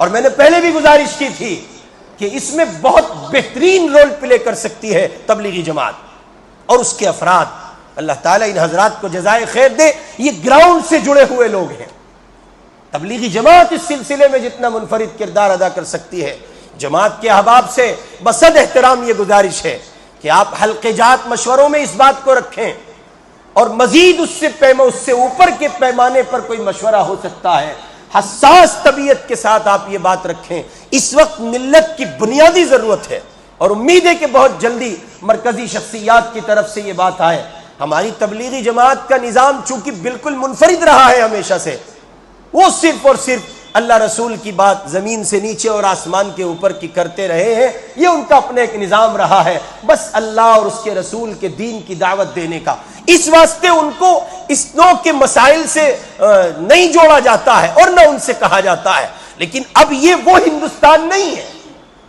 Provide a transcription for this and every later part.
اور میں نے پہلے بھی گزارش کی تھی کہ اس میں بہت بہترین رول پلے کر سکتی ہے تبلیغی جماعت اور اس کے افراد. اللہ تعالیٰ ان حضرات کو جزائے خیر دے. یہ گراؤنڈ سے جڑے ہوئے لوگ ہیں. تبلیغی جماعت اس سلسلے میں جتنا منفرد کردار ادا کر سکتی ہے. جماعت کے احباب سے بصد احترام یہ گزارش ہے کہ آپ حلقے جات مشوروں میں اس بات کو رکھیں, اور مزید اس سے اوپر کے پیمانے پر کوئی مشورہ ہو سکتا ہے, حساس طبیعت کے ساتھ آپ یہ بات رکھیں. اس وقت ملت کی بنیادی ضرورت ہے, اور امید ہے کہ بہت جلدی مرکزی شخصیات کی طرف سے یہ بات آئے. ہماری تبلیغی جماعت کا نظام چونکہ بالکل منفرد رہا ہے ہمیشہ سے, وہ صرف اور صرف اللہ رسول کی بات زمین سے نیچے اور آسمان کے اوپر کی کرتے رہے ہیں. یہ ان کا اپنا ایک نظام رہا ہے, بس اللہ اور اس کے رسول کے دین کی دعوت دینے کا. اس واسطے ان کو اس نوع کے مسائل سے نہیں جوڑا جاتا ہے اور نہ ان سے کہا جاتا ہے. لیکن اب یہ وہ ہندوستان نہیں ہے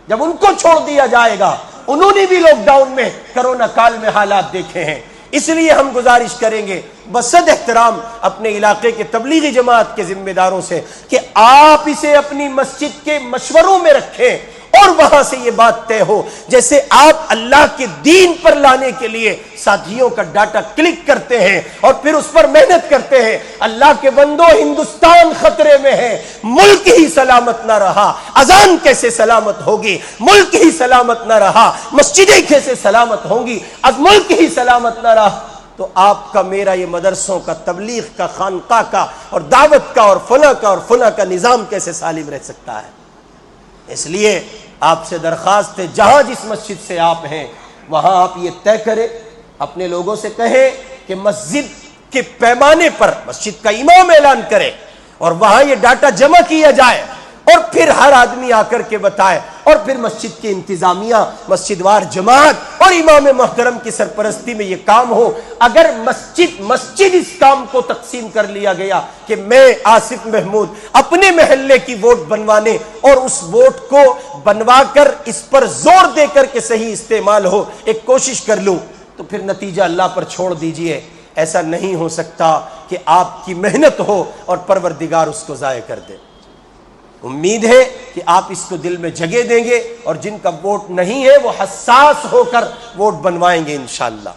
جب ان کو چھوڑ دیا جائے گا. انہوں نے بھی لاک ڈاؤن میں کرونا کال میں حالات دیکھے ہیں. اس لیے ہم گزارش کریں گے بصد احترام اپنے علاقے کے تبلیغی جماعت کے ذمہ داروں سے کہ آپ اسے اپنی مسجد کے مشوروں میں رکھیں, اور وہاں سے یہ بات طے ہو. جیسے آپ اللہ کے دین پر لانے کے لیے ساتھیوں کا ڈاٹا کلک کرتے ہیں اور پھر اس پر محنت کرتے ہیں. اللہ کے بندو, ہندوستان خطرے میں ہے. ملک ہی سلامت نہ رہا, اذان کیسے سلامت ہوگی؟ ملک ہی سلامت نہ رہا, مسجدیں کیسے سلامت ہوں گی؟ اب ملک ہی سلامت نہ رہا تو آپ کا, میرا یہ مدرسوں کا, تبلیغ کا, خانقاہ کا اور دعوت کا اور فلاں کا نظام کیسے سالم رہ سکتا ہے؟ اس لیے آپ سے درخواست ہے, جہاں جس مسجد سے آپ ہیں وہاں آپ یہ طے کریں, اپنے لوگوں سے کہیں کہ مسجد کے پیمانے پر مسجد کا امام اعلان کرے اور وہاں یہ ڈاٹا جمع کیا جائے, اور پھر ہر آدمی آ کر کے بتائے, اور پھر مسجد کی انتظامیہ, مسجد وار جماعت اور امام محترم کی سرپرستی میں یہ کام ہو. اگر مسجد اس کام کو تقسیم کر لیا گیا کہ میں آصف محمود اپنے محلے کی ووٹ بنوانے اور اس ووٹ کو بنوا کر اس پر زور دے کر کے صحیح استعمال ہو, ایک کوشش کر لوں, تو پھر نتیجہ اللہ پر چھوڑ دیجئے. ایسا نہیں ہو سکتا کہ آپ کی محنت ہو اور پروردگار اس کو ضائع کر دے. امید ہے کہ آپ اس کو دل میں جگہ دیں گے, اور جن کا ووٹ نہیں ہے وہ حساس ہو کر ووٹ بنوائیں گے انشاءاللہ.